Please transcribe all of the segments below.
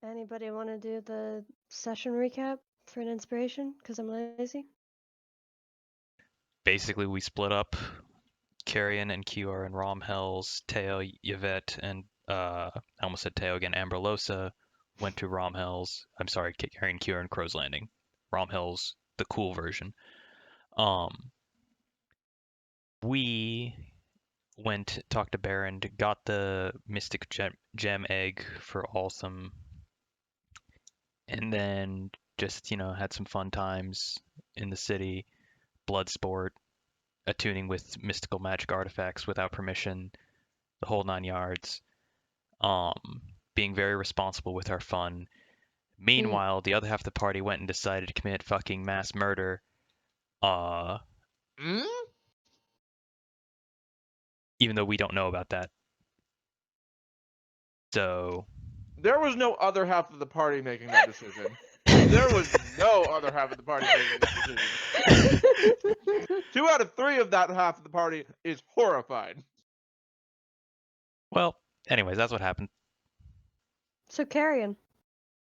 Anybody want to do the session recap for an inspiration? Because I'm lazy. Basically, we split up. Carrion and Q are in Romhells. Teo, Yvette, and I almost said Teo again. Amberlosa went to Romhells. I'm sorry, Carrion and Q are in Crow's Landing. Romhells, the cool version. Um, we went talked to Baron, got the Mystic Gem egg for Awesome, and then just had some fun times in the city. Bloodsport, attuning with mystical magic artifacts without permission, the whole 9 yards. Being very responsible with our fun. Meanwhile, the other half of the party went and decided to commit fucking mass murder. Uh, Mm? Even though we don't know about that. So There was no other half of the party making that decision. There was no other half of the party making that decision. 2 out of 3 of that half of the party is horrified. well, anyways, that's what happened. So Carrion,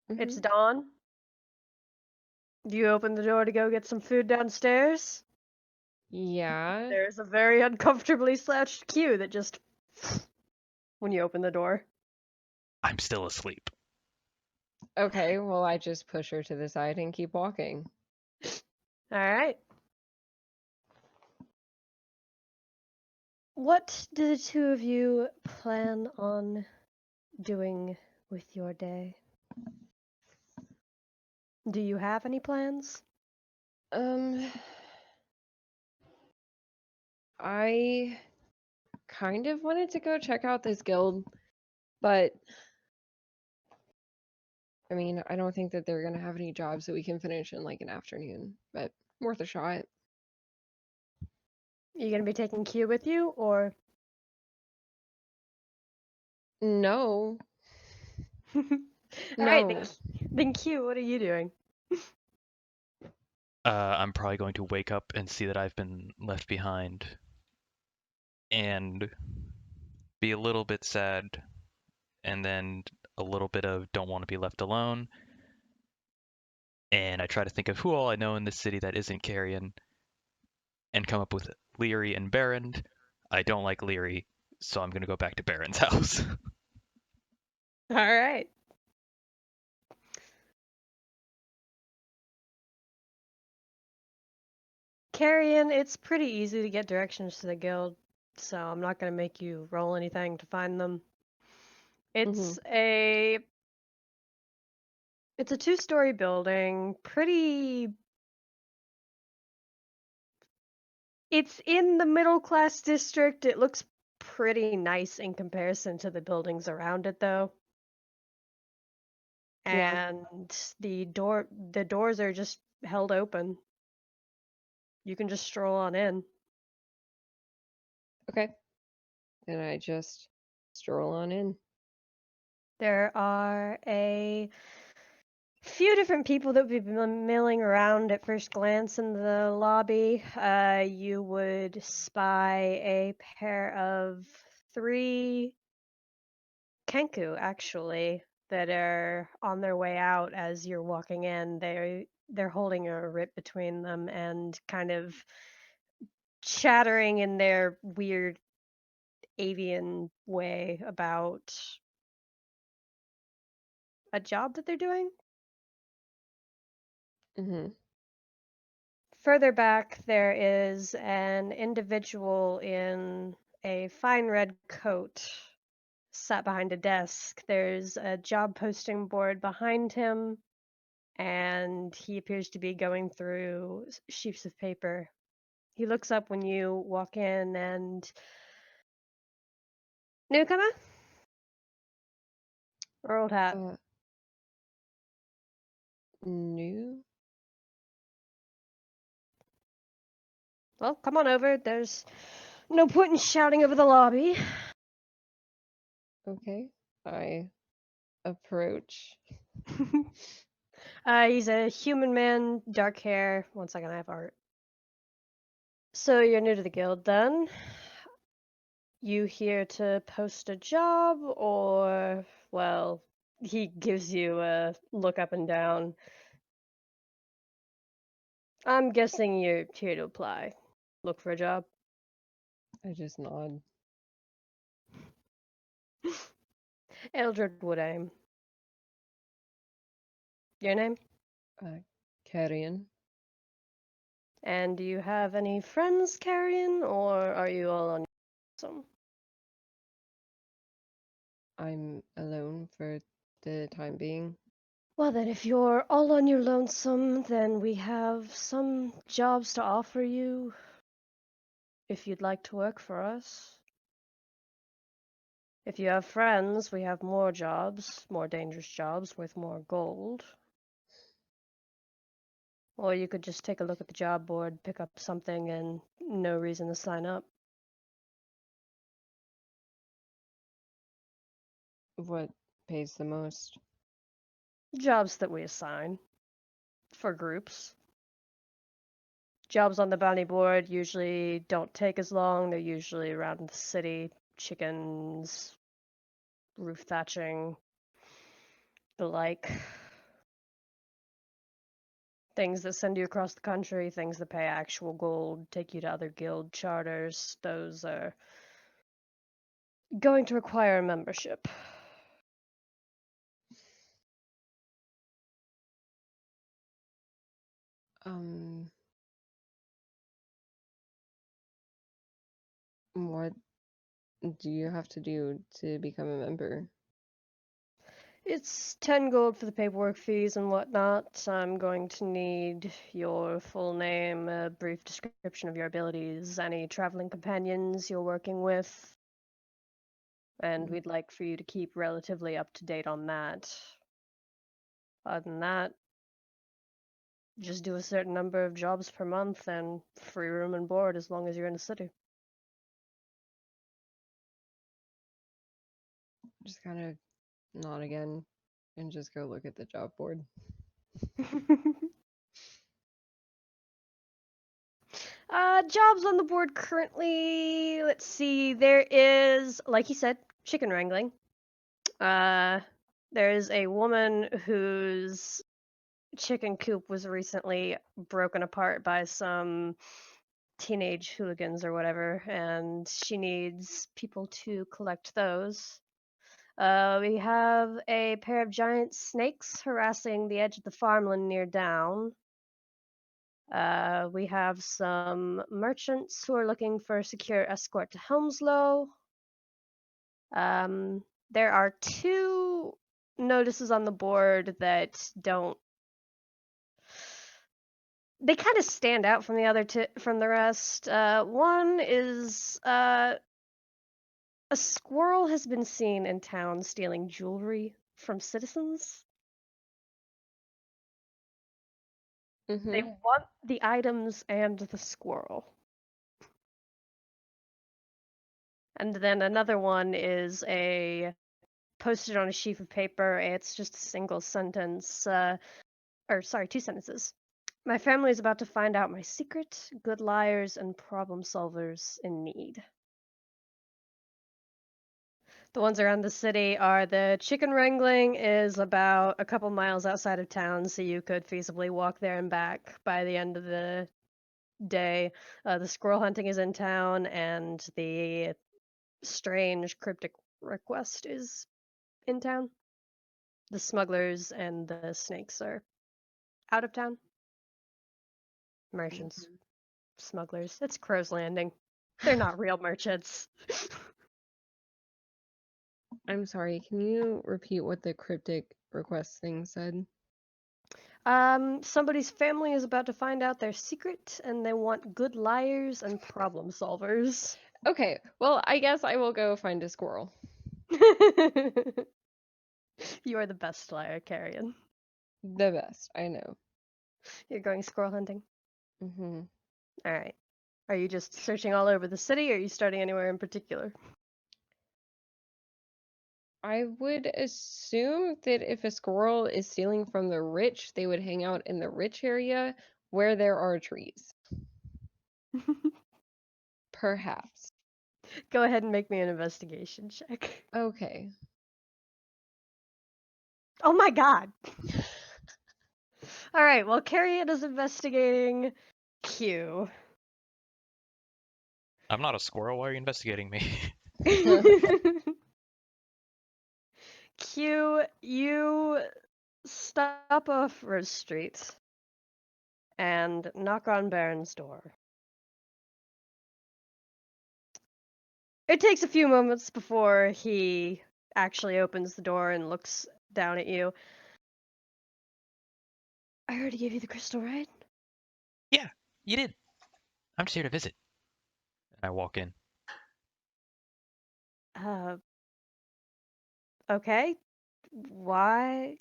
it's Mhm. dawn. You open the door to go get some food downstairs. Yeah. There's a very uncomfortably slouched Q that just when you open the door. I'm still asleep. Okay, well, I just push her to the side and keep walking. All right. What do the two of you plan on doing with your day? Do you have any plans? I kind of wanted to go check out this guild, but I mean, I don't think that they're gonna have any jobs that we can finish in like an afternoon, but worth a shot. You gonna be taking Q with you, or No, all right? no. Then Q, what are you doing? I'm probably going to wake up and see that I've been left behind and be a little bit sad and then a little bit of don't want to be left alone. And I try to think of who all I know in this city that isn't Carrion and come up with Leary and Baron. I don't like Leary, so I'm going to go back to Baron's house. All right. Carrion, it's pretty easy to get directions to the guild, so I'm not gonna make you roll anything to find them. It's a 2-story building, pretty. It's in the middle class district. It looks pretty nice in comparison to the buildings around it, though. Yeah. And the doors are just held open. You can just stroll on in. Okay. And I just stroll on in. There are a few different people that would be milling around at first glance in the lobby. You would spy a pair of 3 Kenku, actually, that are on their way out as you're walking in. They're holding a rip between them and kind of chattering in their weird avian way about a job that they're doing. Further back, there is an individual in a fine red coat sat behind a desk. There's a job posting board behind him, and he appears to be going through sheets of paper. He looks up when you walk in and, newcomer? Or old hat? New? Well, come on over. There's no point in shouting over the lobby. Okay. I approach. He's a human man, dark hair. One second, I have art. So you're new to the guild then? You here to post a job, or, well, He gives you a look up and down. I'm guessing you're here to apply. Look for a job. I just nod. Eldred Woodame. Your name? Carrion. And do you have any friends, Carrion, or are you all on your own? I'm alone for the time being. Well, then, if you're all on your lonesome, then we have some jobs to offer you if you'd like to work for us. If you have friends, we have more jobs, more dangerous jobs with more gold. Or you could just take a look at the job board, pick up something, and no reason to sign up. What pays the most? Jobs that we assign for groups. Jobs on the bounty board usually don't take as long. They're usually around the city, chickens, roof thatching, the like. Things that send you across the country, things that pay actual gold, take you to other guild charters, those are going to require a membership. What do you have to do to become a member? It's 10 gold for the paperwork fees and whatnot. I'm going to need your full name, a brief description of your abilities, any traveling companions you're working with, and we'd like for you to keep relatively up to date on that. Other than that, just do a certain number of jobs per month and free room and board as long as you're in the city. Just kind of nod again and just go look at the job board. Jobs on the board currently, let's see, there is, like you said, chicken wrangling. There is a woman whose chicken coop was recently broken apart by some teenage hooligans or whatever, and she needs people to collect those. We have a pair of giant snakes harassing the edge of the farmland near down. We have some merchants who are looking for a secure escort to Helmslow. There are two notices on the board that don't. They kind of stand out from the from the rest. One is a squirrel has been seen in town stealing jewelry from citizens. They want the items and the squirrel. And then another one is a posted on a sheet of paper. It's just a single sentence, or sorry, two sentences. My family is about to find out my secret, good liars and problem solvers in need. The ones around the city are the chicken wrangling is about a couple miles outside of town, so you could feasibly walk there and back by the end of the day. The squirrel hunting is in town, and the strange cryptic request is in town. The smugglers and the snakes are out of town. Merchants, smugglers. It's Crow's Landing. They're not real merchants. I'm sorry, can you repeat what the cryptic request thing said? Somebody's family is about to find out their secret, and they want good liars and problem solvers. Okay, well, I guess I will go find a squirrel. You are the best liar, Carrion. The best, I know. You're going squirrel hunting? Mm-hmm. Alright. Are you just searching all over the city, or are you starting anywhere in particular? I would assume that if a squirrel is stealing from the rich, they would hang out in the rich area where there are trees. Perhaps. Go ahead and make me an investigation check. Okay. Oh my god. All right. Well, Carrion is investigating Q. I'm not a squirrel. Why are you investigating me? Q, you stop off Rose Street and knock on Baron's door. It takes a few moments before he actually opens the door and looks down at you. I already gave you the crystal, right? Yeah, you did. I'm just here to visit. And I walk in. Okay. Why?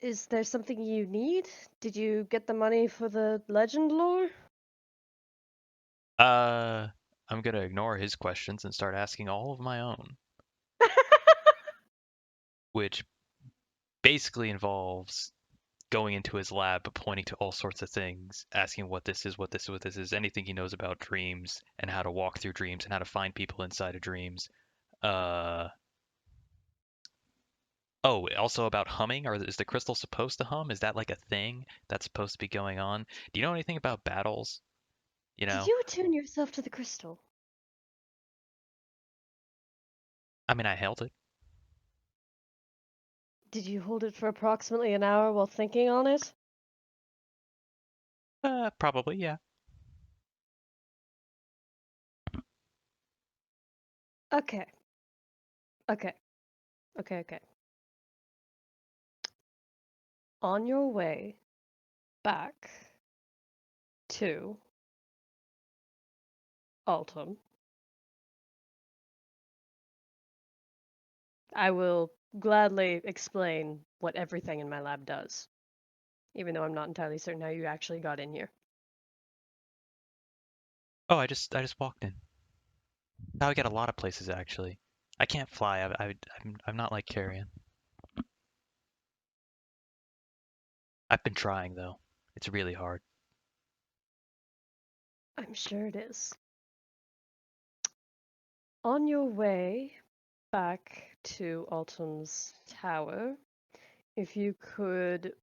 Is there something you need? Did you get the money for the legend lore? I'm gonna ignore his questions and start asking all of my own, which basically involves going into his lab, pointing to all sorts of things, asking what this is, what this is, what this is, anything he knows about dreams and how to walk through dreams and how to find people inside of dreams. Uh, oh, also about humming, or is the crystal supposed to hum? Is that like a thing that's supposed to be going on? Do you know anything about battles? You Did know, you attune yourself to the crystal? I mean, I held it. Did you hold it for approximately an hour while thinking on it? Probably, yeah. Okay. Okay. Okay. On your way back to Altum, I will gladly explain what everything in my lab does, even though I'm not entirely certain how you actually got in here. Oh, I just walked in. How I get a lot of places actually. I can't fly. I'm not like Carrion. I've been trying though. It's really hard. I'm sure it is. On your way back to Altum's tower, if you could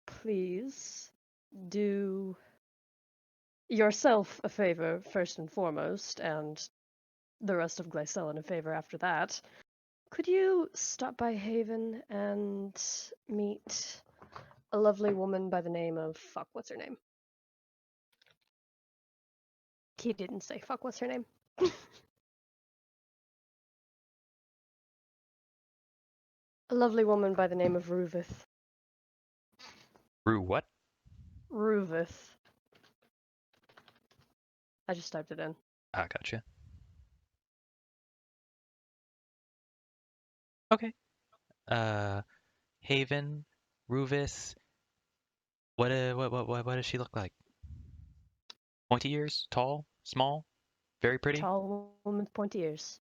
please do yourself a favor first and foremost, and the rest of Glycellen a favor after that. Could you stop by Haven and meet a lovely woman by the name of what's her name? He didn't say what's her name? A lovely woman by the name of Ruvith. Rue what? Ruvith. I just typed it in. Ah, gotcha. Okay. Uh, Haven, Ruvis. What does she look like? Pointy ears, tall, small, very pretty. Tall woman with pointy ears.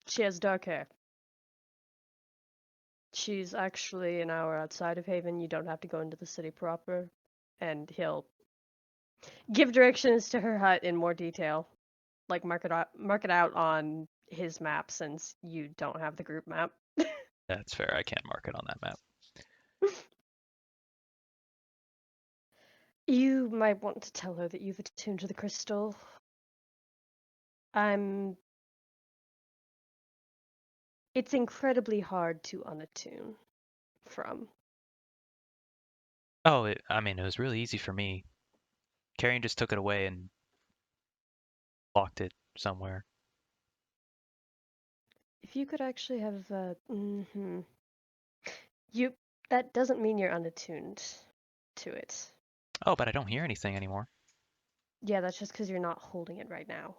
She has dark hair. She's actually an hour outside of Haven. You don't have to go into the city proper. And he'll give directions to her hut in more detail. Like mark it out on his map since you don't have the group map. That's fair. I can't mark it on that map. You might want to tell her that you've attuned to the crystal. It's incredibly hard to unattune from. Oh, I mean, it was really easy for me. Carrion just took it away and locked it somewhere. If you could actually have you that doesn't mean you're unattuned to it. Oh, but I don't hear anything anymore. Yeah, that's just because you're not holding it right now.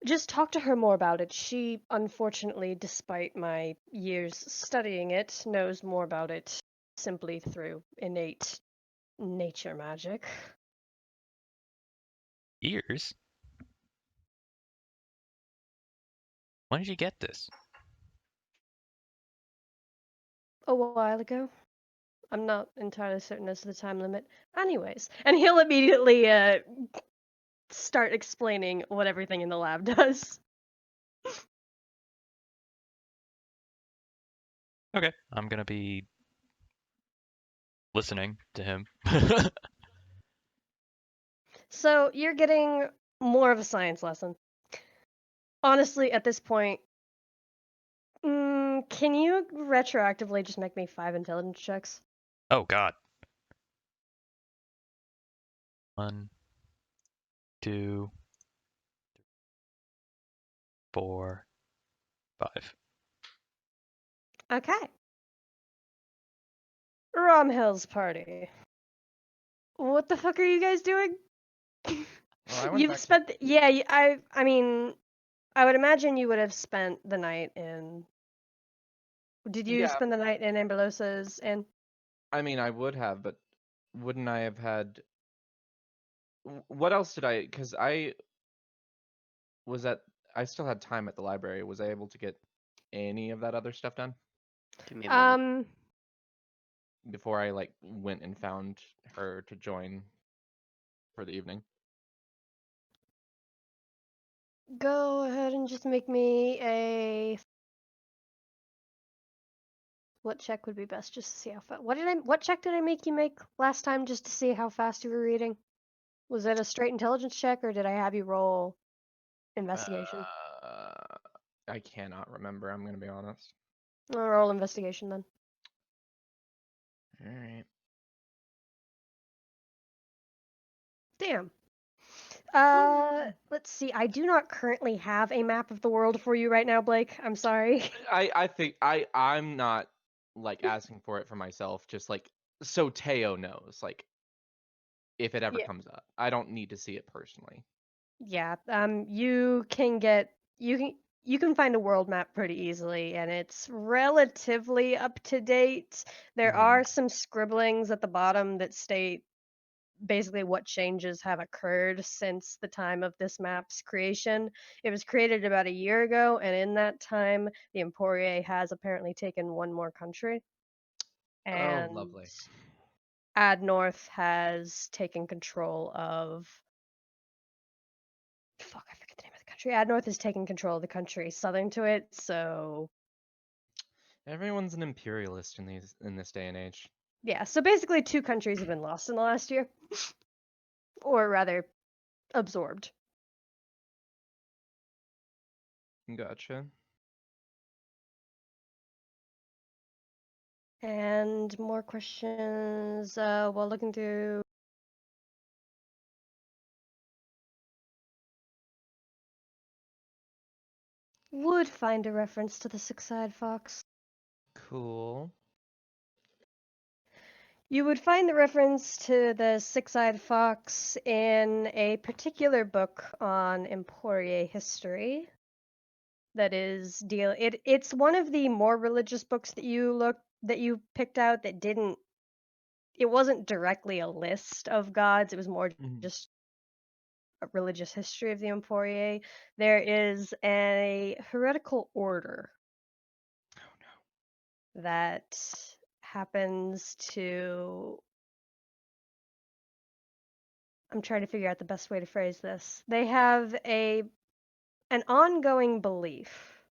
Just talk to her more about it. She, unfortunately, despite my years studying it, knows more about it simply through innate nature magic. Ears? When did you get this? A while ago. I'm not entirely certain as to the time limit. Anyways, and he'll immediately start explaining what everything in the lab does. Okay, I'm gonna be listening to him. So you're getting more of a science lesson. Honestly, at this point, can you retroactively just make me 5 intelligence checks? Oh God. 1, 2, 4, 5. Okay. Romhill's party. What the fuck are you guys doing? Well, I went You've back spent yeah, I mean, I would imagine you would have spent the night in. Did you Yeah. spend the night in Amberlosa's inn? I mean, I would have, but wouldn't I have had? What else did I? Because I was at. I still had time at the library. Was I able to get any of that other stuff done Give me a moment. before I like went and found her to join for the evening? Go ahead and just make me a. What check would be best, just to see how fast? What check did I make you make last time, just to see how fast you were reading? Was it a straight intelligence check, or did I have you roll investigation? I cannot remember. I'm gonna be honest. I'll roll investigation then. All right. Damn. Let's see. I do not currently have a map of the world for you right now, Blake. I'm sorry. I think I'm not like asking for it for myself. Just like so Teo knows. Like if it ever Yeah. comes up, I don't need to see it personally. Yeah. You can get you can find a world map pretty easily, and it's relatively up to date. There Mhm. are some scribblings at the bottom that state basically what changes have occurred since the time of this map's creation. It was created about a year ago, and in that time, the Emporie has apparently taken one more country. Oh, And lovely. Ad North has taken control of. Fuck, I forget the name of the country. Ad North has taken control of the country southern to it, so. Everyone's an imperialist in this day and age. Yeah, so basically, 2 countries have been lost in the last year. Or rather, absorbed. Gotcha. And more questions while looking through. Would find a reference to the six-eyed fox. Cool. You would find the reference to the six-eyed fox in a particular book on Emporie history. That is it's one of the more religious books that you picked out that didn't. It wasn't directly a list of gods. It was more Mhm. just a religious history of the Emporie. There is a heretical order that happens to. I'm trying to figure out the best way to phrase this. They have an ongoing belief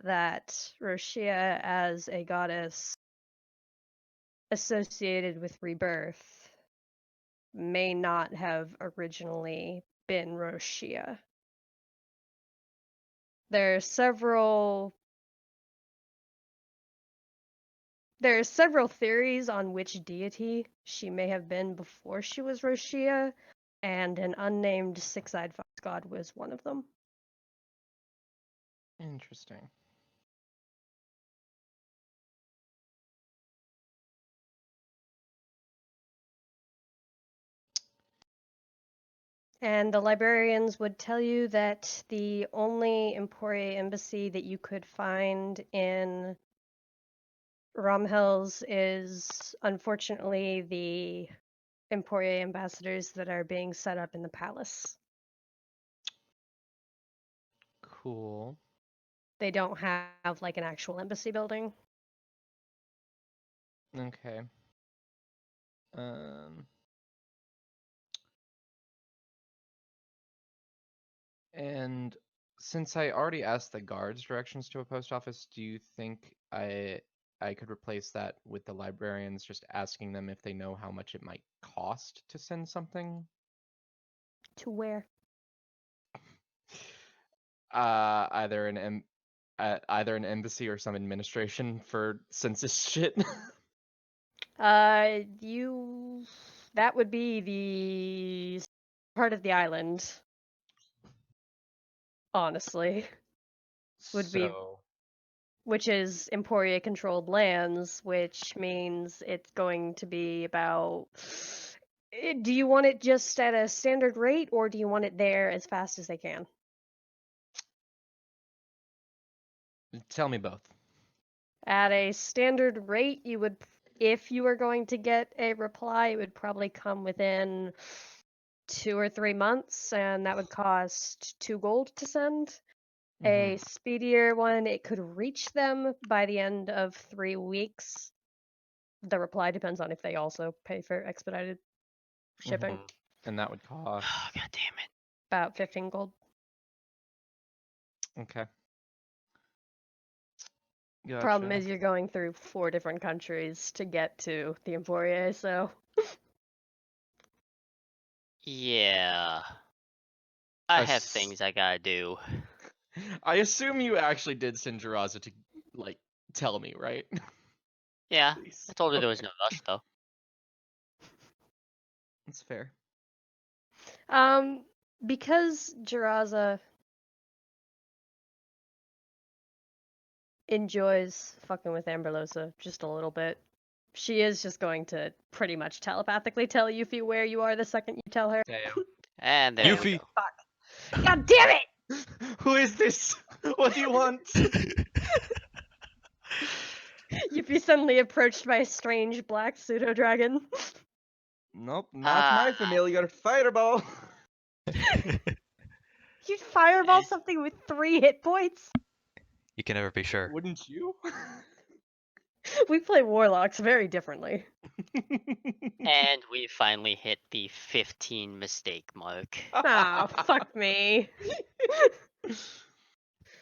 that Roshia as a goddess associated with rebirth may not have originally been Roshia. There are several theories on which deity she may have been before she was Roshia, and an unnamed six-eyed fox god was one of them. Interesting. And the librarians would tell you that the only Emporia embassy that you could find in Romhills is unfortunately the Emporia ambassadors that are being set up in the palace. Cool. They don't have like an actual embassy building. Okay. Um. And since I already asked the guards directions to a post office, do you think I could replace that with the librarians just asking them if they know how much it might cost to send something. To where? Either either an embassy or some administration for census shit. That would be the part of the island. Honestly, would be So which is Emporia controlled lands, which means it's going to be about. Do you want it just at a standard rate, or do you want it there as fast as they can? tell me both. At a standard rate, you would, if you were going to get a reply, it would probably come within 2 or 3 months, and that would cost 2 gold to send. A speedier one, it could reach them by the end of 3 weeks. The reply depends on if they also pay for expedited shipping. And that would cost. Oh, God damn it. About 15 gold. Okay. Gotcha. Problem is, you're going through 4 different countries to get to the Emporia, so. Yeah. I have things I gotta do. I assume you actually did send Jiraza to, like, tell me, right? Yeah. Please. I told her there was Okay. no rush, though. That's fair. Because Jiraza enjoys fucking with Amberlosa just a little bit, she is just going to pretty much telepathically tell Yuffie where you are the second you tell her. Damn. And there we Yuffie. go. Fuck. God damn it! Who is this? What do you want? Yuffie suddenly approached by a strange black pseudo dragon. Nope, not my familiar fireball. You'd fireball Is- something with 3 hit points? You can never be sure. Wouldn't you? We play warlocks very differently. And we finally hit the 15 mistake mark. Ah, fuck me.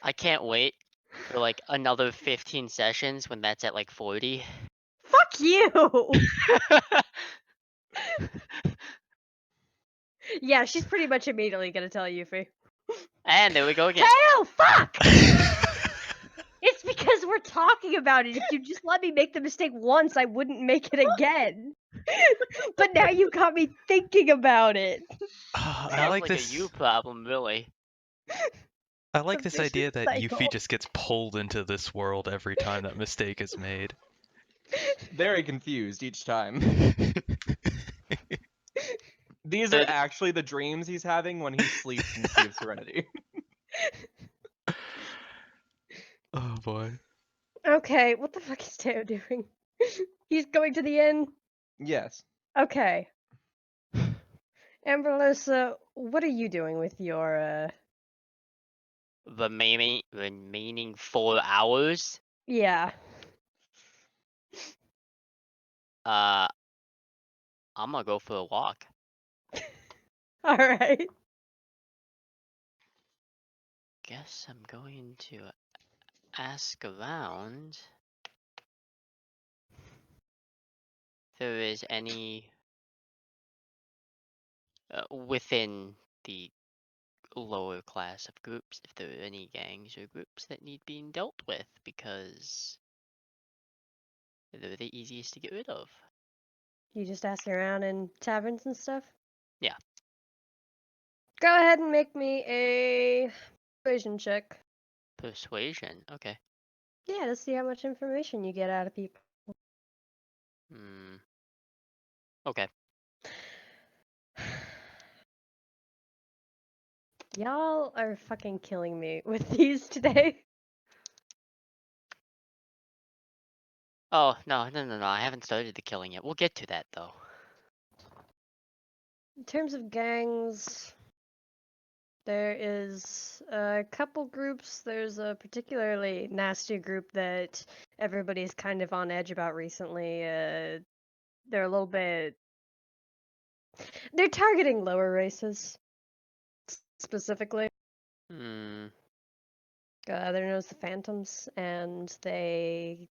I can't wait for like another 15 sessions when that's at like 40. Fuck you! Yeah, she's pretty much immediately gonna tell Yuffie. And there we go again. Hell, fuck! It's because we're talking about it. If you just let me make the mistake once, I wouldn't make it again. But now you got me thinking about it. I Sounds like like this. a you problem, really. I like The this idea vicious that cycle. Yuffie just gets pulled into this world every time that mistake is made. Very confused each time. These are Good. actually the dreams he's having when he sleeps in Sea of Serenity. Oh boy. Okay, what the fuck is Teo doing? He's going to the inn? Yes. Okay. Amberlosa, what are you doing with your, Remaining 4 hours. Yeah. I'm gonna go for a walk. Alright. Guess I'm going to ask around if there is any within the lower class of groups, if there are any gangs or groups that need being dealt with, because they're the easiest to get rid of. You just asking around in taverns and stuff? Yeah. Go ahead and make me a persuasion check. Persuasion, okay. Yeah, to see how much information you get out of people. Okay. Y'all are fucking killing me with these today. Oh, no, I haven't started the killing yet. We'll get to that, though. In terms of gangs, there is a couple groups. There's a particularly nasty group that everybody's kind of on edge about recently. They're a little bit. They're targeting lower races, specifically. Hmm. They're known as the Phantoms, and they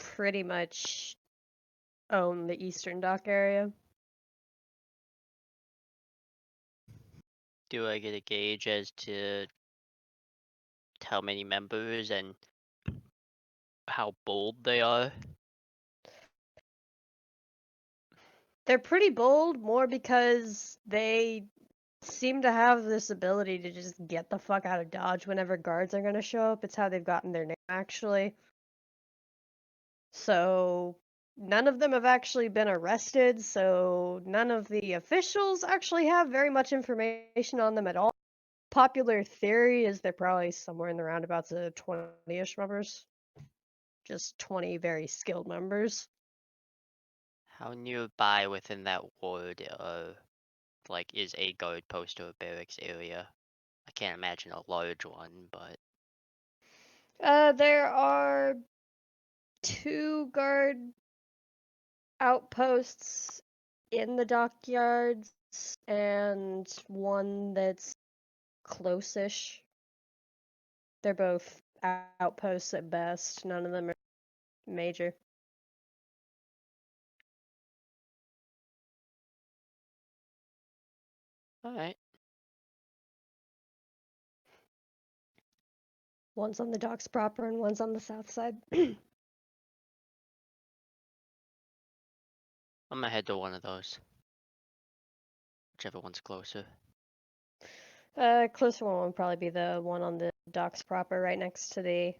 pretty much own the Eastern Dock area. Do I get a gauge as to how many members and how bold they are? They're pretty bold, more because they seem to have this ability to just get the fuck out of Dodge whenever guards are gonna show up. It's how they've gotten their name, actually. So none of them have actually been arrested, so none of the officials actually have very much information on them at all. Popular theory is they're probably somewhere in the roundabouts of 20-ish members. Just 20 very skilled members. How nearby within that ward is a guard post or a barracks area? I can't imagine a large one, but There are 2 guard outposts in the dockyards and one that's close-ish. They're both outposts at best. None of them are major. alright. One's on the docks proper and one's on the south side. I'm gonna head to one of those. Whichever one's closer. Closer one would probably be the one on the docks proper, right next to the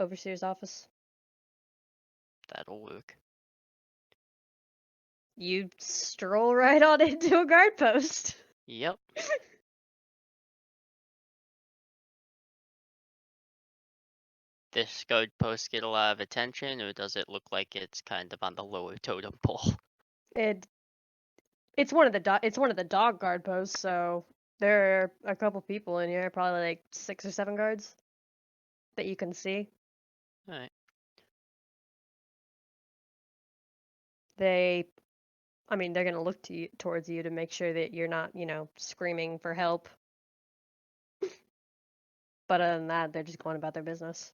overseer's office. That'll work. You stroll right on into a guard post. Yep. This guard post get a lot of attention, or does it look like it's kind of on the lower totem pole? It's one of the dog guard posts, so there are a couple people in here, probably like 6 or 7 guards that you can see. Alright. They're gonna look towards you to make sure that you're not, screaming for help. But other than that, they're just going about their business.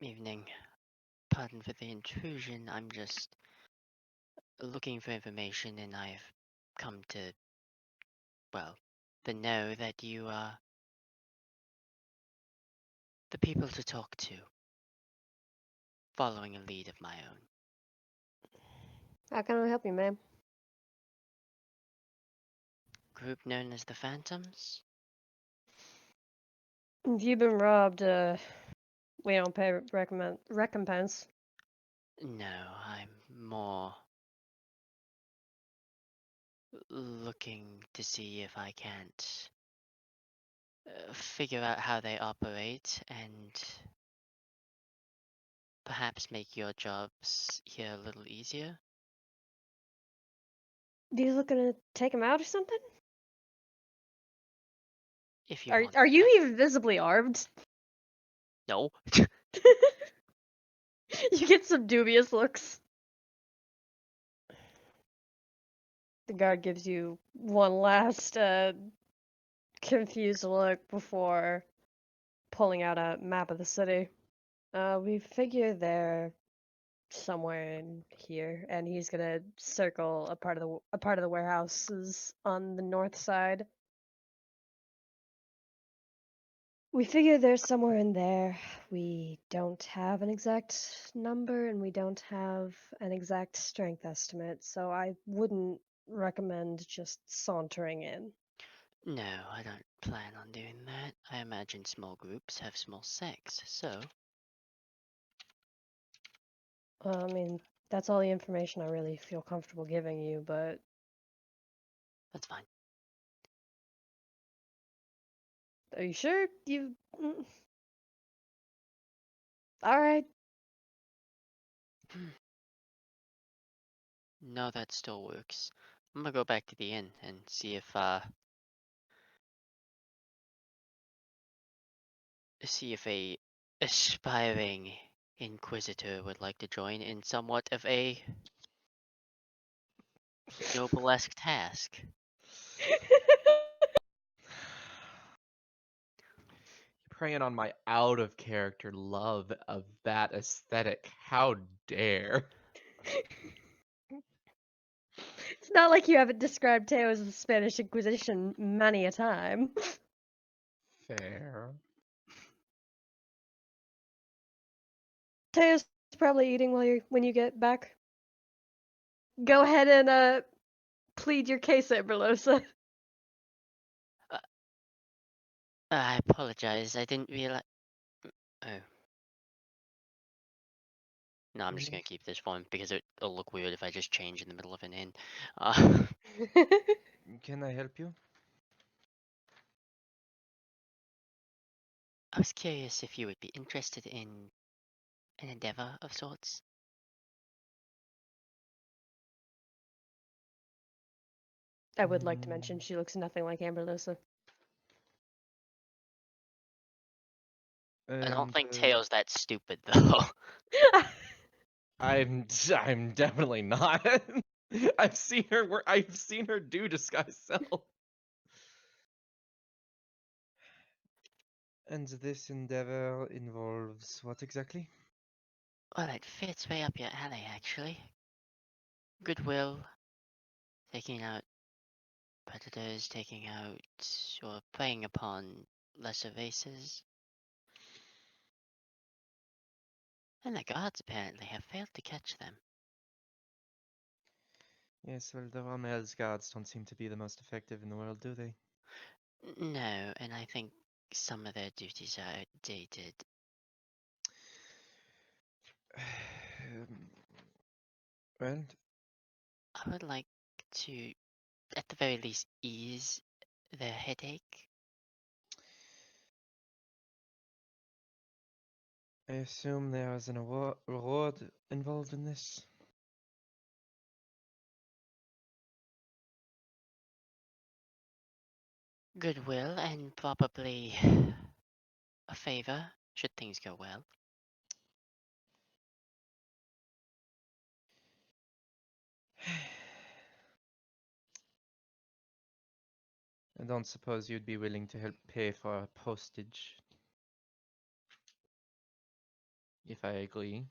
Evening. Pardon for the intrusion. I'm just looking for information, and I've come to, know that you are the people to talk to, following a lead of my own. How can I help you, ma'am? Group known as the Phantoms? If you've been robbed, we don't pay recompense. No, I'm more looking to see if I can't figure out how they operate and perhaps make your jobs here a little easier. You looking to take him out or something? If you want. Are you even visibly armed? No. You get some dubious looks. The guard gives you one last confused look before pulling out a map of the city. We figure they're somewhere in here, and he's gonna circle a part of the warehouses on the north side. We figure they're somewhere in there. We don't have an exact number, and we don't have an exact strength estimate, so I wouldn't recommend just sauntering in. No, I don't plan on doing that. I imagine small groups have small sex, so That's all the information I really feel comfortable giving you, but that's fine. are you sure you... Alright. No, that still works. I'm gonna go back to the inn and see if a aspiring inquisitor would like to join in somewhat of a noble-esque task. You preying on my out of character love of that aesthetic. How dare. It's not like you haven't described Teo as the Spanish Inquisition many a time. Fair. Teo's probably eating when you get back. Go ahead and plead your case, Amberlosa. I apologize. I didn't realize. Oh. No, I'm just gonna keep this one because it'll look weird if I just change in the middle of an in. Can I help you? I was curious if you would be interested in an endeavor of sorts. I would like to mention she looks nothing like Amberlosa. I don't think And, Tail's that stupid though. I'm definitely not. I've seen her work. I've seen her do disguise self. And this endeavor involves what exactly? Well, it fits way up your alley, actually. Goodwill, taking out predators, taking out or preying upon lesser races. And the guards apparently have failed to catch them. Yes, well, the Romel's guards don't seem to be the most effective in the world, do they? No, and I think some of their duties are outdated. Well, I would like to, at the very least, ease their headache. I assume there is an reward involved in this. Goodwill and probably a favor, should things go well. I don't suppose you'd be willing to help pay for postage. If I agree.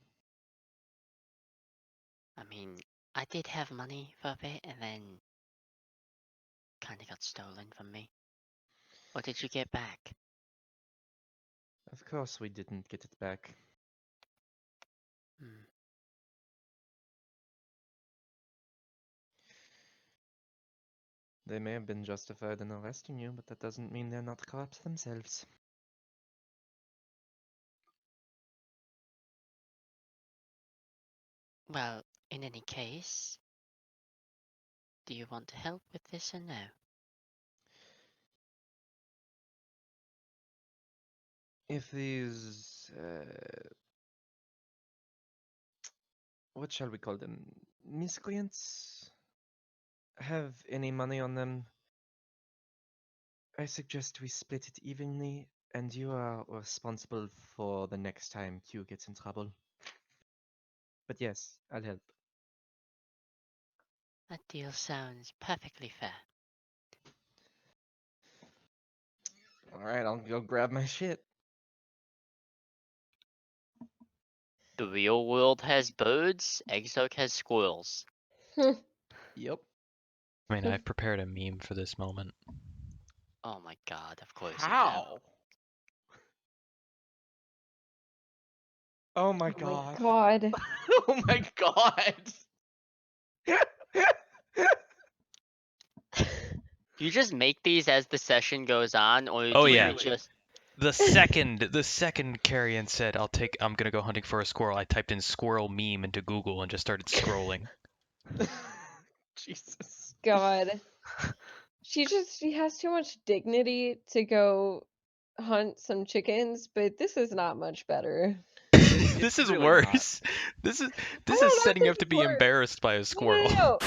I mean, I did have money for a bit and then kinda got stolen from me. What did you get back? Of course we didn't get it back. Hmm. They may have been justified in arresting you, but that doesn't mean they're not corrupt themselves. Well, in any case, do you want to help with this or no? If these, what shall we call them? Miscreants have any money on them, I suggest we split it evenly, and you are responsible for the next time Q gets in trouble. But yes, I'll help. That deal sounds perfectly fair. Alright, I'll go grab my shit. The real world has birds, Exarch has squirrels. Yep. I mean, I've prepared a meme for this moment. Oh my god, of course you have. How? Oh my Oh my god. god. Oh my god. Do you just make these as the session goes on, or Oh, do yeah. you just... The second Carrion said, I'm gonna go hunting for a squirrel, I typed in squirrel meme into Google and just started scrolling. Jesus. God. She has too much dignity to go hunt some chickens, but this is not much better. This is really worse. This is No, setting this up to is be worse. embarrassed by a No, squirrel. no, no.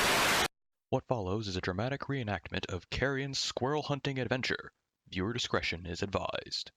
What follows is a dramatic reenactment of Carrion's squirrel hunting adventure. Viewer discretion is advised.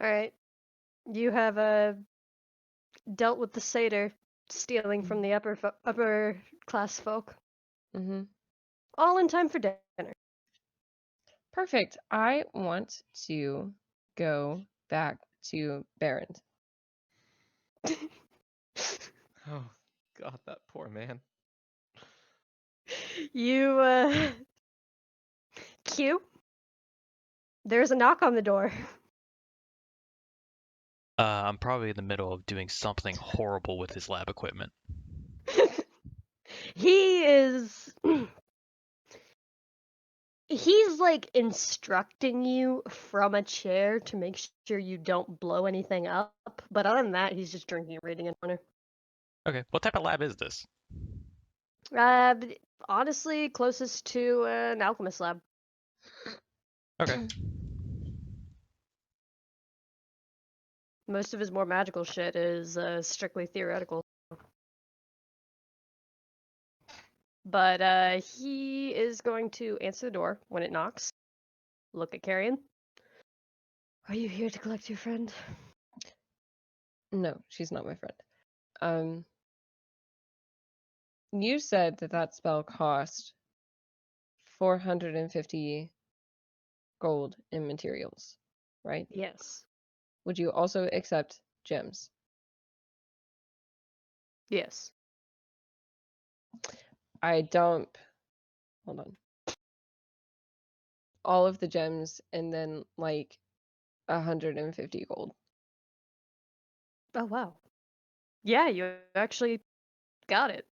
All right. You have dealt with the satyr stealing from the upper class folk. Mm-hmm. All in time for dinner. Perfect. I want to go back to Barrent. Oh, God, that poor man. You Q. There's a knock on the door. I'm probably in the middle of doing something horrible with his lab equipment. He is he's like instructing you from a chair to make sure you don't blow anything up, but other than that he's just drinking and reading in corner. Okay, what type of lab is this? Honestly closest to an alchemist lab. Okay. Most of his more magical shit is strictly theoretical. But he is going to answer the door when it knocks. Look at Carrion. Are you here to collect your friend? No, she's not my friend. You said that that spell cost 450 gold in materials, right? Yes. Would you also accept gems? Yes. I dump, hold on, all of the gems and then like 150 gold. Oh wow. Yeah, you actually got it.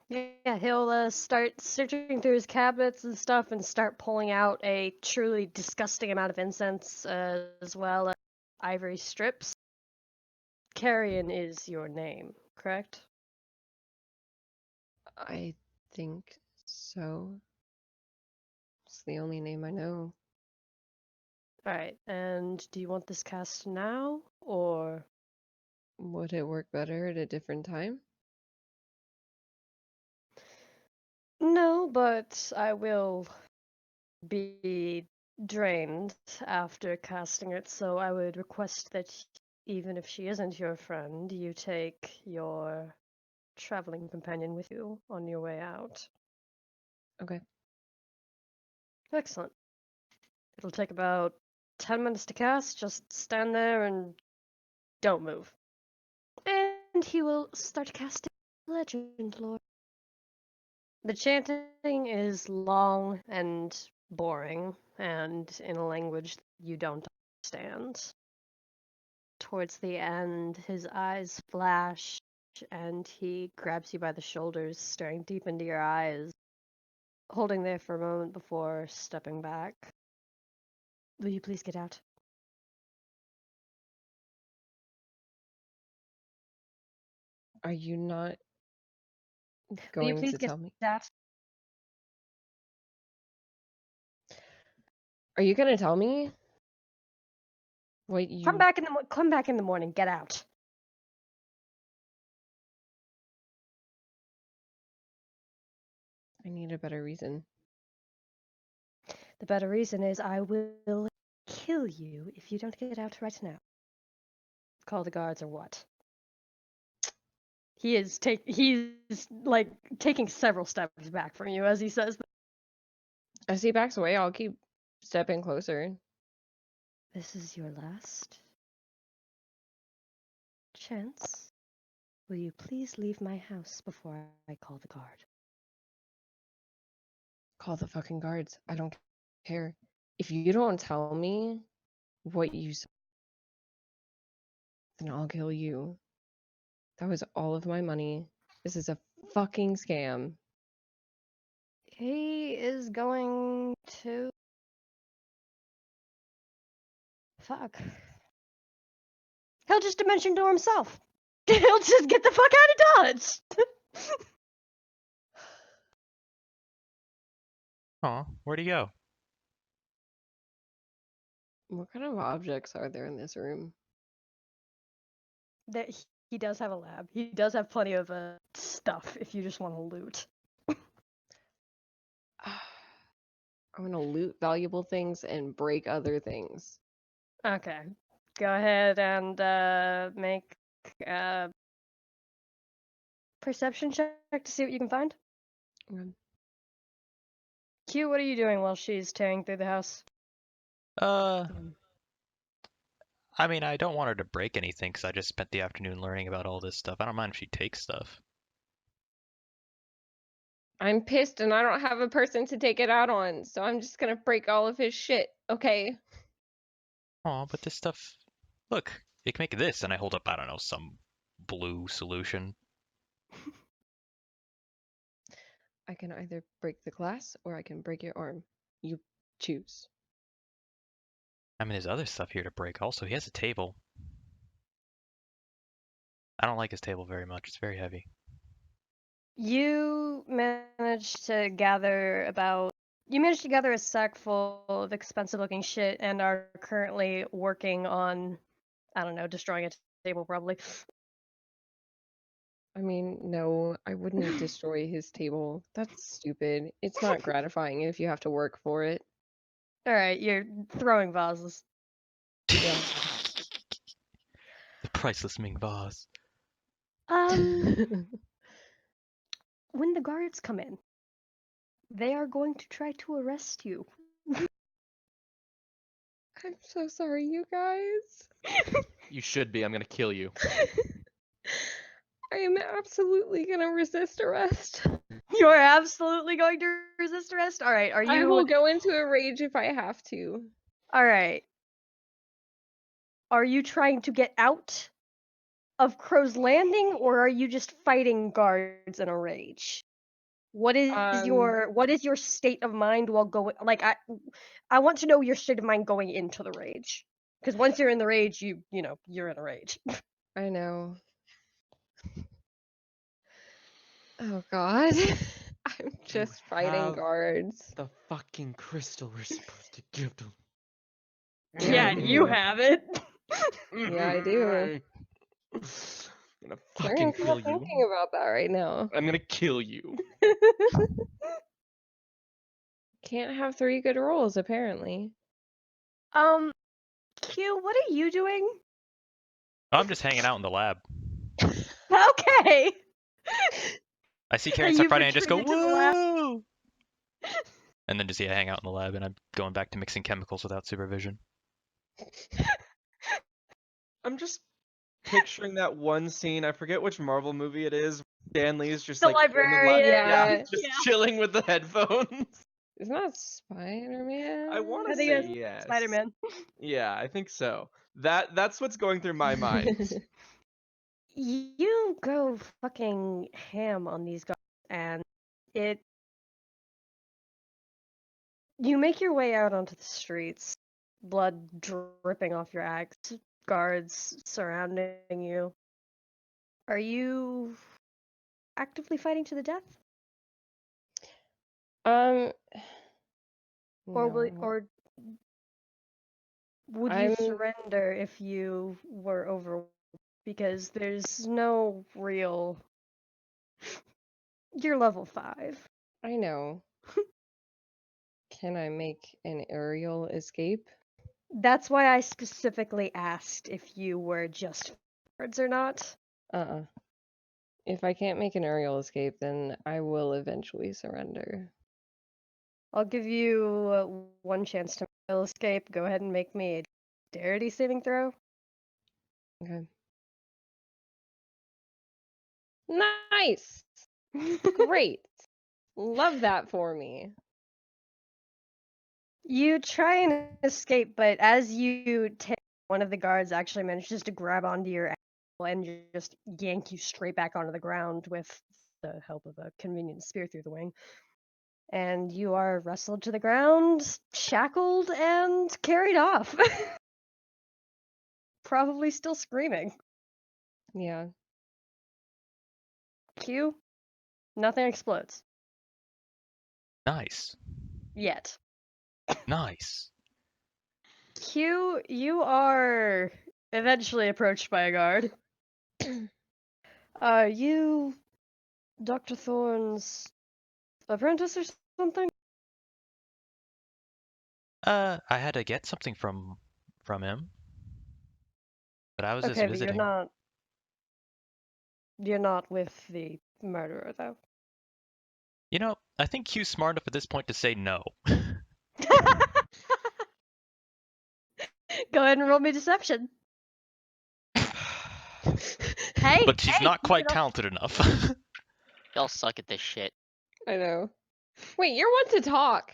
Yeah, he'll start searching through his cabinets and stuff and start pulling out a truly disgusting amount of incense as well as ivory strips. Carrion is your name, correct? I think so. It's the only name I know. Alright, and do you want this cast now, or... Would it work better at a different time? No, but I will be drained after casting it, so I would request that even if she isn't your friend, you take your traveling companion with you on your way out. Okay. Excellent. It'll take about 10 minutes to cast. Just stand there and don't move. And he will start casting Legend Lore. The chanting is long and boring, and in a language you don't understand. Towards the end, his eyes flash, and he grabs you by the shoulders, staring deep into your eyes, holding there for a moment before stepping back. Will you please get out? Are you not Will you going please to get tell me? out? Are you gonna tell me what Come you... back come back in the morning. Get out. I need a better reason. The better reason is I will kill you if you don't get out right now. Call the guards or what? He's like taking several steps back from you as he says that. As he backs away, I'll keep stepping closer. This is your last chance. Will you please leave my house before I call the guard? Call the fucking guards. I don't care. If you don't tell me what you said, then I'll kill you. That was all of my money. This is a fucking scam. He is going to... Fuck. He'll just dimension door himself. He'll just get the fuck out of Dodge. Aw, where'd he go? What kind of objects are there in this room? That he does have a lab. He does have plenty of stuff if you just want to loot. I'm gonna loot valuable things and break other things. Okay. go ahead and make a perception check to see what you can find. Okay. Q, what are you doing while she's tearing through the house? Um, I mean, I don't want her to break anything because I just spent the afternoon learning about all this stuff. I don't mind if she takes stuff. I'm pissed and I don't have a person to take it out on, so I'm just gonna break all of his shit, okay? Oh, but this stuff. Look, you can make this, and I hold up, I don't know, some blue solution. I can either break the glass or I can break your arm. You choose. I mean, there's other stuff here to break also. He has a table. I don't like his table very much. It's very heavy. You managed to gather a sack full of expensive looking shit and are currently working on, I don't know, destroying a table probably. I mean, no, I wouldn't destroy his table. That's stupid. It's not gratifying if you have to work for it. Alright, you're throwing vases. Yeah. The priceless Ming vase. When the guards come in, they are going to try to arrest you. I'm so sorry, you guys. You should be. I'm gonna kill you. I am absolutely gonna resist arrest. You are absolutely going to resist arrest? Alright, are I will you go into a rage if I have to. alright. Are you trying to get out of Crow's Landing, or are you just fighting guards in a rage? What is your state of mind while going? Like I want to know your state of mind going into the rage, because once you're in the rage, you're in a rage. I know. Oh god. I'm just fighting have guards. The fucking crystal we're supposed to give them. Yeah, I You do. have it. Yeah, I do. I'm gonna You're fucking kill not you. thinking about that right now. I'm gonna kill you. Can't have 3 good rolls, apparently. Q, what are you doing? I'm just hanging out in the lab. Okay. I see Karen start You've fighting, I just go, retreated to the lab. whoa! And then just, yeah, hang out in the lab, and I'm going back to mixing chemicals without supervision. I'm just picturing that one scene. I forget which Marvel movie it is. Stan Lee's just The like in the librarian. Yeah. just Yeah. chilling with the headphones. Isn't that Spider-Man? I want I to think say it's yes. Spider-Man. Yeah, I think so. That's what's going through my mind. You go fucking ham on these guys, and you make your way out onto the streets, blood dripping off your axe, guards surrounding you. Are you actively fighting to the death? Um, Or no. would you I'm surrender if you were over? Because there's no real. You're level 5. I know. Can I make an aerial escape? That's why I specifically asked if you were just guards or not. Uh-uh. If I can't make an aerial escape, then I will eventually surrender. I'll give you one chance to escape. Go ahead and make me a dexterity saving throw. Okay. Nice! Great! Love that for me. You try and escape, but as you take, one of the guards actually manages to grab onto your ankle and just yank you straight back onto the ground with the help of a convenient spear through the wing. And you are wrestled to the ground, shackled, and carried off. Probably still screaming. Yeah. Q, nothing explodes. Nice. Yet. Nice. Q, you are eventually approached by a guard. Are you Dr. Thorne's apprentice or something? I had to get something from him. but I was just Okay, but visiting. you're not with the murderer though. You know, I think Q's smart enough at this point to say no. Go ahead and roll me deception. Hey, But she's hey, not keep quite it up. talented enough. Y'all suck at this shit. I know. Wait, you're one to talk.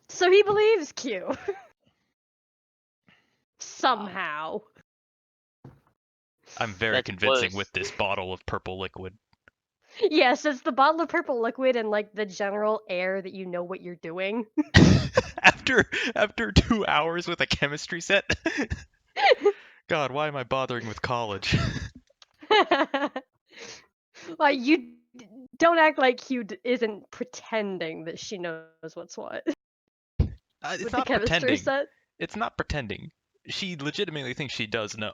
So he believes Q. Somehow. I'm very That's convincing close. with this bottle of purple liquid. Yes, it's the bottle of purple liquid and like the general air that you know what you're doing. after 2 hours with a chemistry set. God, why am I bothering with college? Like don't act like Q isn't pretending that she knows what's what It's with the not chemistry pretending. set. It's not pretending. She legitimately thinks she does know.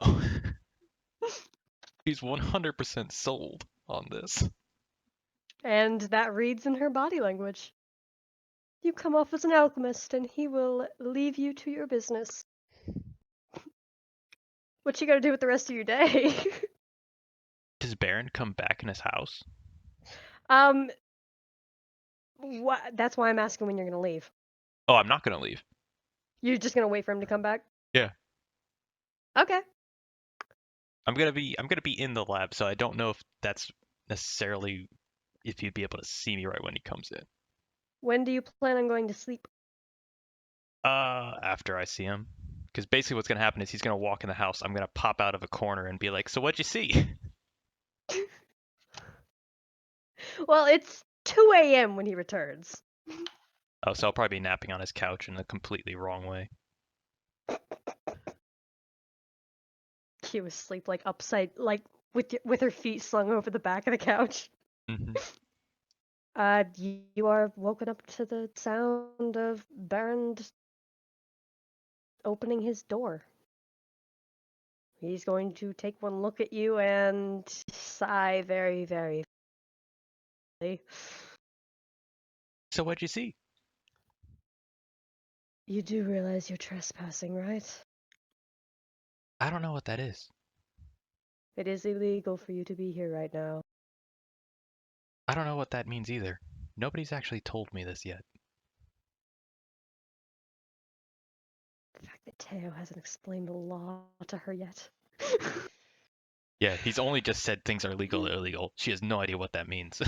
She's 100% sold on this. And that reads in her body language. You come off as an alchemist and he will leave you to your business. What you gotta do with the rest of your day? Does Baron come back in his house? What? That's why I'm asking when you're gonna leave. Oh, I'm not gonna leave. You're just gonna wait for him to come back? Yeah. Okay. I'm gonna be in the lab, so I don't know if that's necessarily if he'd be able to see me right when he comes in. When do you plan on going to sleep? After I see him. Because basically what's gonna happen is he's gonna walk in the house, I'm gonna pop out of a corner and be like, so what'd you see? Well, it's 2 a.m. when he returns. Oh, so I'll probably be napping on his couch in a completely wrong way. He was asleep like upside, like with her feet slung over the back of the couch. Hmm. You are woken up to the sound of Baron opening his door. He's going to take one look at you and sigh very, very. So what'd you see? You do realize you're trespassing, right? I don't know what that is. It is illegal for you to be here right now. I don't know what that means either. Nobody's actually told me this yet. The fact that Teo hasn't explained the law to her yet. Yeah, he's only just said things are legal or illegal. She has no idea what that means.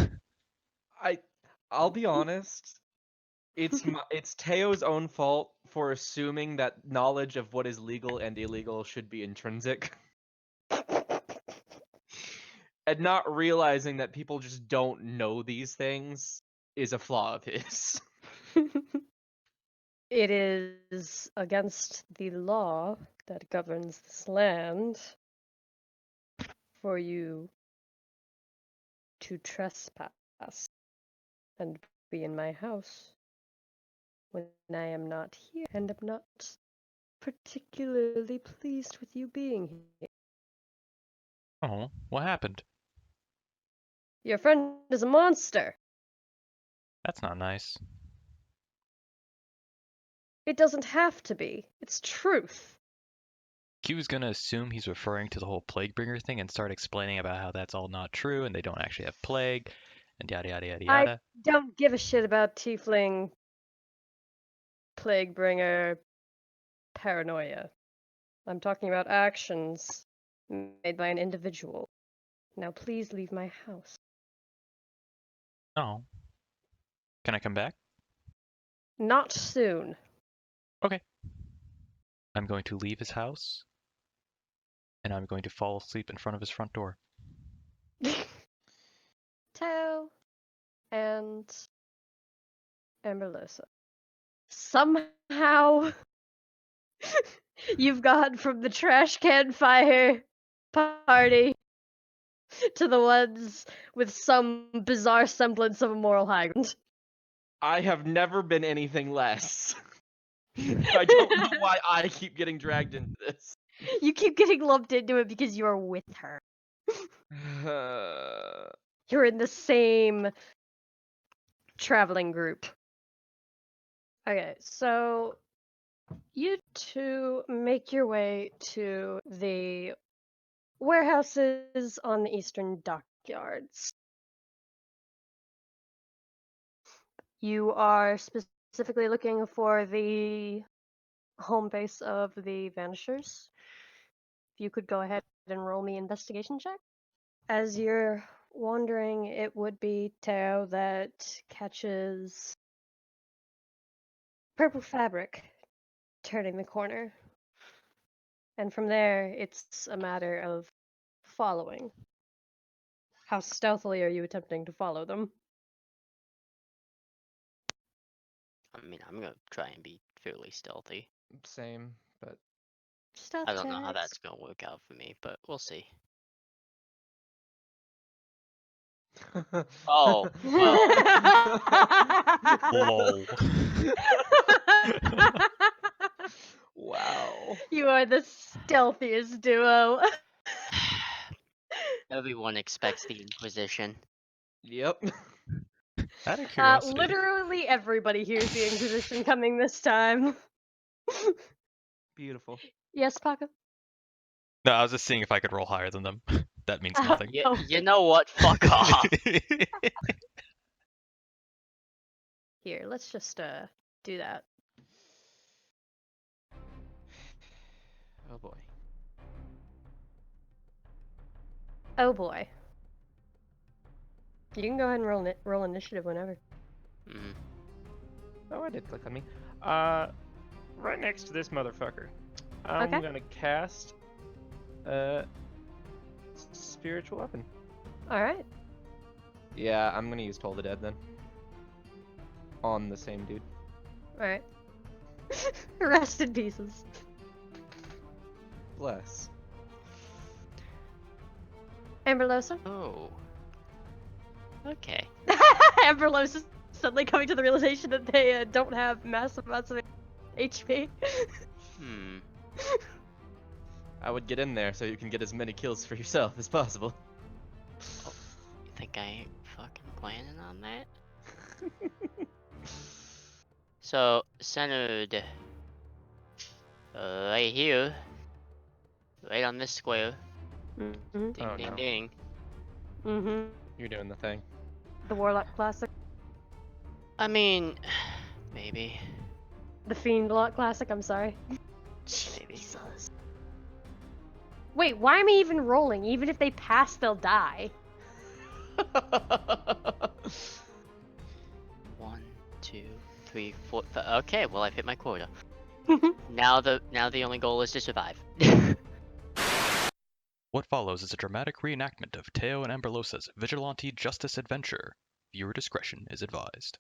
I'll be honest. It's Teo's own fault for assuming that knowledge of what is legal and illegal should be intrinsic. And not realizing that people just don't know these things is a flaw of his. It is against the law that governs this land for you to trespass and be in my house when I am not here and am not particularly pleased with you being here. Oh, what happened? Your friend is a monster. That's not nice. It doesn't have to be. It's truth. Q's gonna assume he's referring to the whole plague bringer thing and start explaining about how that's all not true and they don't actually have plague and yada yada yada I yada. don't give a shit about tiefling plague bringer paranoia. I'm talking about actions made by an individual. Now please leave my house. Oh. Can I come back? Not soon. Okay. I'm going to leave his house and I'm going to fall asleep in front of his front door. Teo and Melissa. Somehow you've gone from the trash can fire party to the ones with some bizarre semblance of a moral high ground. I have never been anything less. I don't know why I keep getting dragged into this. You keep getting lumped into it because you are with her. You're in the same traveling group. Okay, so You two make your way to the warehouses on the eastern dockyards. You are specifically looking for the home base of the Vanishers. If you could go ahead and roll me investigation check. As you're wandering, it would be Tao that catches purple fabric turning the corner. And from there, it's a matter of following. How stealthily are you attempting to follow them? I mean, I'm gonna try and be fairly stealthy. Same, but Stealth I don't know how checks. that's gonna work out for me, but we'll see. Oh, Lol. Wow. You are the stealthiest duo. everyone expects the Inquisition. Yep. Out of curiosity. Literally everybody hears the Inquisition coming this time. Beautiful. Yes, Paco? No, I was just seeing if I could roll higher than them. That means nothing. You, Oh. you know what? Fuck off. Here, let's just do that. Oh boy. Oh boy. You can go ahead and roll initiative whenever. Mhm. Oh, I did click on me. Right next to this motherfucker. I'm Okay. gonna cast spiritual weapon. All right. Yeah, I'm gonna use Toll the Dead then. On the same dude. All right. Rest in pieces. Bless. Amberlosa? Oh. Okay. Amberlosa suddenly coming to the realization that they don't have massive amounts of HP. Hmm. I would get in there so you can get as many kills for yourself as possible. You think I ain't fucking planning on that? So, centered right here. Right on this square. Mm-hmm. Ding Oh, ding no. ding. Mm-hmm. You're doing the thing. The Warlock Classic. I mean, maybe. The Fiend Lock Classic, I'm sorry. Maybe. Jesus. Wait, why am I even rolling? Even if they pass, they'll die. 1, 2, 3, 4. Okay, well I've hit my quota. Now the only goal is to survive. What follows is a dramatic reenactment of Teo and Amberlosa's vigilante justice adventure. Viewer discretion is advised.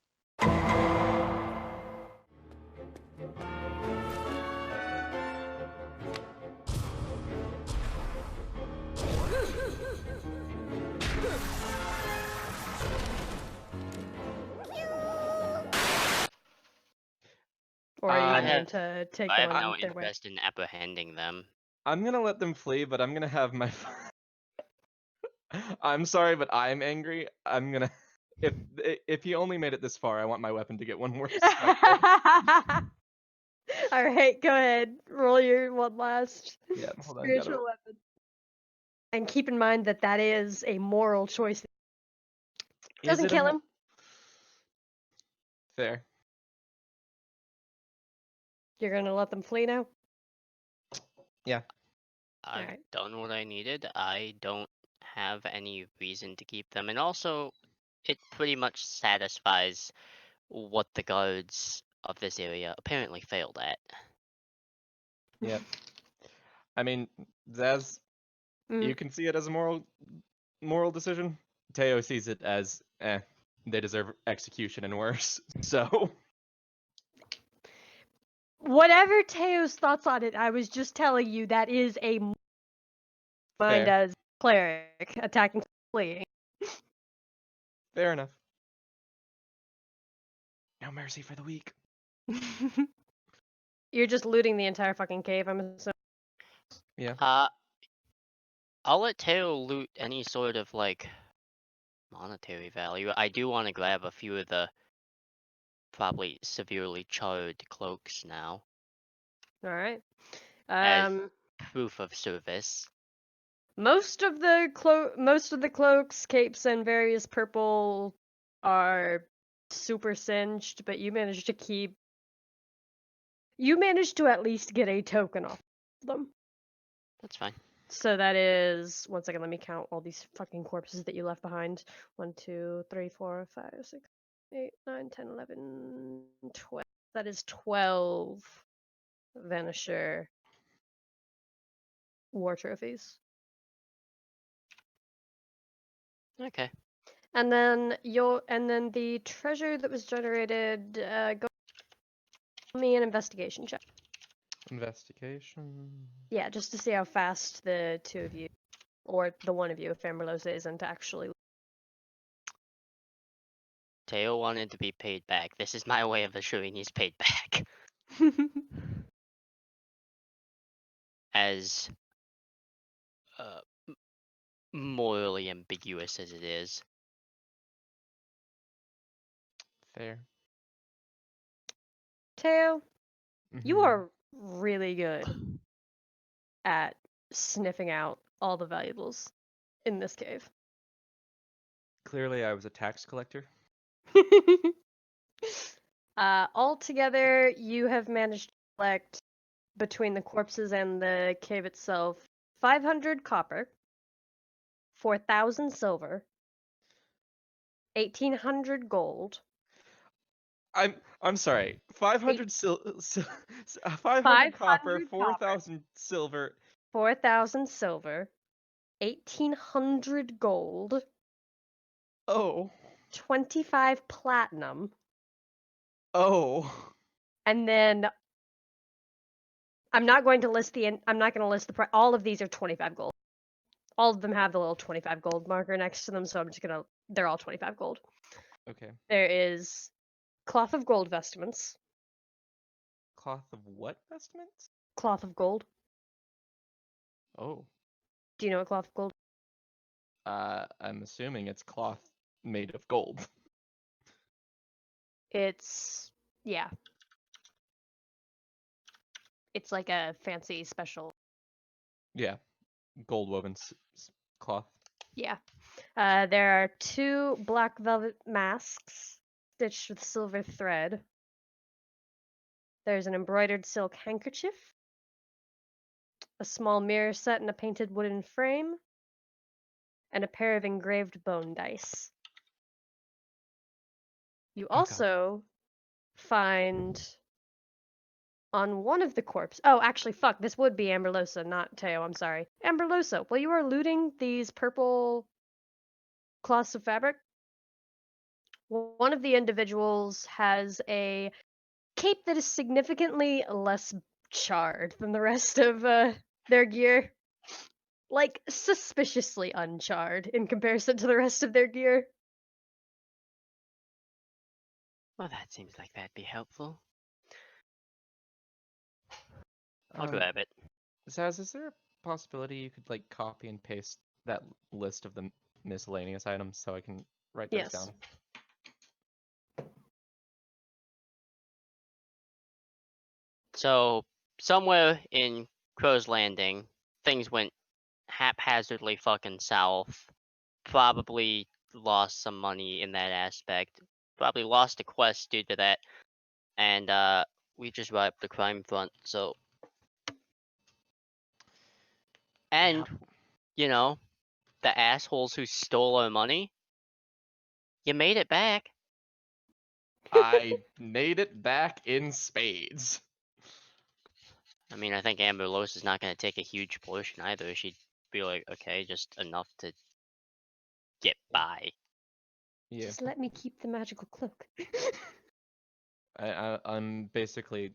Or are I you going have- to take I them have on no their way? interest in apprehending them. I'm gonna let them flee, but I'm gonna have my. I'm sorry, but I'm angry. I'm gonna. If he only made it this far, I want my weapon to get one more strike. All right, go ahead. Roll your one last Yeah, hold on. spiritual weapon. And keep in mind that that is a moral choice. Doesn't kill him. Fair. You're gonna let them flee now? I've Alright. done what I needed. I don't have any reason to keep them. And also, it pretty much satisfies what the guards of this area apparently failed at. Yep. I mean, Zaz, Mm. you can see it as a moral decision. Teo sees it as, they deserve execution and worse. So. Whatever Teo's thoughts on it, I was just telling you that is a mind Fair. as cleric attacking fleeing. Fair enough. No mercy for the weak. You're just looting the entire fucking cave, I'm assuming. I'll let Teo loot any sort of like monetary value. I do want to grab a few of the probably severely charred cloaks now. All right. As proof of service. Most of the cloaks, capes, and various purple are super singed, but you managed to at least get a token off them. That's fine. So that is 1 second. Let me count all these fucking corpses that you left behind. 1, 2, 3, 4, 5, 6, 8, 9, 10, 11, 12. That is 12 Vanisher war trophies. Okay. And then the treasure that was generated, go me an investigation check. Investigation. Yeah, just to see how fast the two of you, or the one of you, if Amberlosa isn't actually. Teo wanted to be paid back. This is my way of assuring he's paid back. As morally ambiguous as it is. Fair. Teo, you Mhm. are really good at sniffing out all the valuables in this cave. Clearly, I was a tax collector. Altogether, you have managed to collect, between the corpses and the cave itself, 500 copper, 4,000 silver, 1,800 gold, I'm sorry. 500 500 copper, 500 copper, 4,000 silver. 4,000 silver, 1,800 gold, Oh. 25 platinum, Oh. and then I'm not going to list the price. All of these are 25 gold. All of them have the little 25 gold marker next to them, so they're all 25 gold. Okay. There is cloth of gold vestments. Cloth of what vestments? Cloth of gold. Oh. Do you know what cloth of gold? I'm assuming it's cloth made of gold. Yeah. It's like a fancy special. Yeah. Gold woven cloth. Yeah. There are 2 black velvet masks stitched with silver thread. There's an embroidered silk handkerchief, a small mirror set in a painted wooden frame, and a pair of engraved bone dice. You Oh, God. also find on one of the corpses. Oh, actually, fuck, this would be Amberlosa, not Teo, I'm sorry. Amberlosa, while you are looting these purple cloths of fabric, one of the individuals has a cape that is significantly less charred than the rest of their gear. Like, suspiciously uncharred in comparison to the rest of their gear. Well, that seems like that'd be helpful. I'll grab it. Zaz, is there a possibility you could like copy and paste that list of the miscellaneous items so I can write those Yes. down? So, somewhere in Crow's Landing, things went haphazardly fucking south. Probably lost some money in that aspect. Probably lost a quest due to that. And we just wiped the crime front, so. And, you know, the assholes who stole our money, you made it back. I made it back in spades. I mean, I think Amber Lois is not going to take a huge portion either. She'd be like, okay, just enough to get by. Yeah. Just let me keep the magical cloak. I'm basically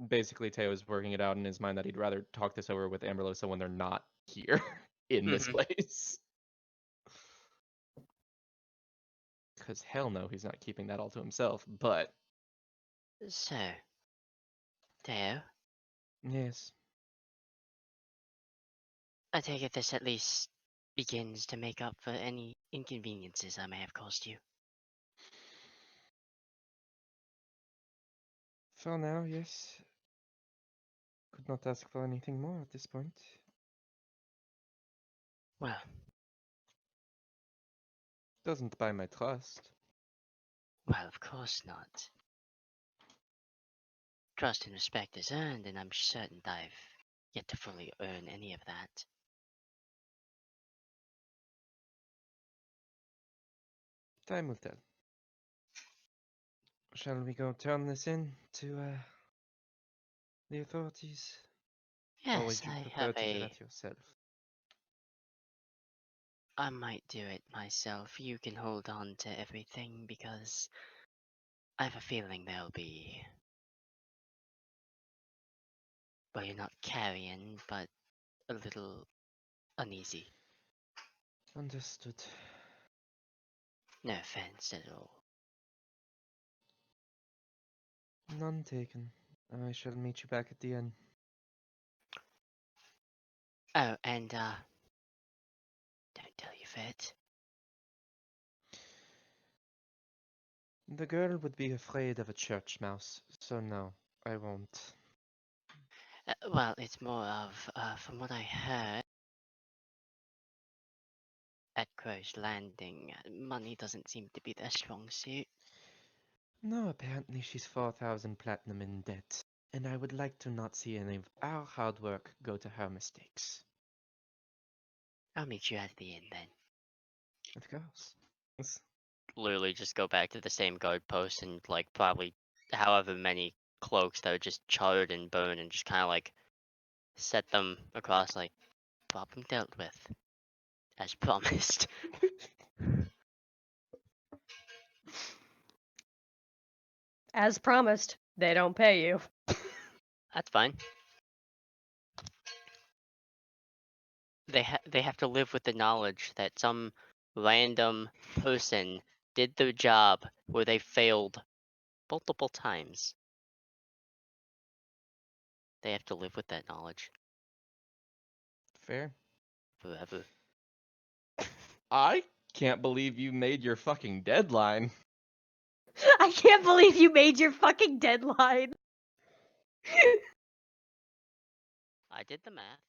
Teo's working it out in his mind that he'd rather talk this over with Amberlosa when they're not here in this place. Because hell no, he's not keeping that all to himself, but... So, Teo, Yes. I take it this at least begins to make up for any inconveniences I may have caused you. For now, yes. could not ask for anything more at this point. Well, Doesn't buy my trust. well, of course not. Trust and respect is earned, and I'm certain I've yet to fully earn any of that. Time will tell. Shall we go turn this in to the authorities? Or Yes, would you I prefer have to do a. that yourself? I might do it myself. You can hold on to everything because I have a feeling there'll be. Well, you're not carrying, but a little uneasy. Understood. No offense at all. None taken. I shall meet you back at the inn. Oh, and don't tell your vet. The girl would be afraid of a church mouse, so no, I won't. Well, it's more of, from what I heard, at Crow's Landing, money doesn't seem to be their strong suit. No, apparently she's 4,000 platinum in debt, and I would like to not see any of our hard work go to her mistakes. I'll meet you at the inn then. Of course. Literally just go back to the same guard post and like probably however many cloaks that are just charred and burned and just kind of like set them across like problem dealt with as promised. As promised, they don't pay you. That's fine. They have to live with the knowledge that some random person did their job where they failed multiple times. They have to live with that knowledge Fair. forever. I can't believe you made your fucking deadline. I can't believe you made your fucking deadline. I did the math.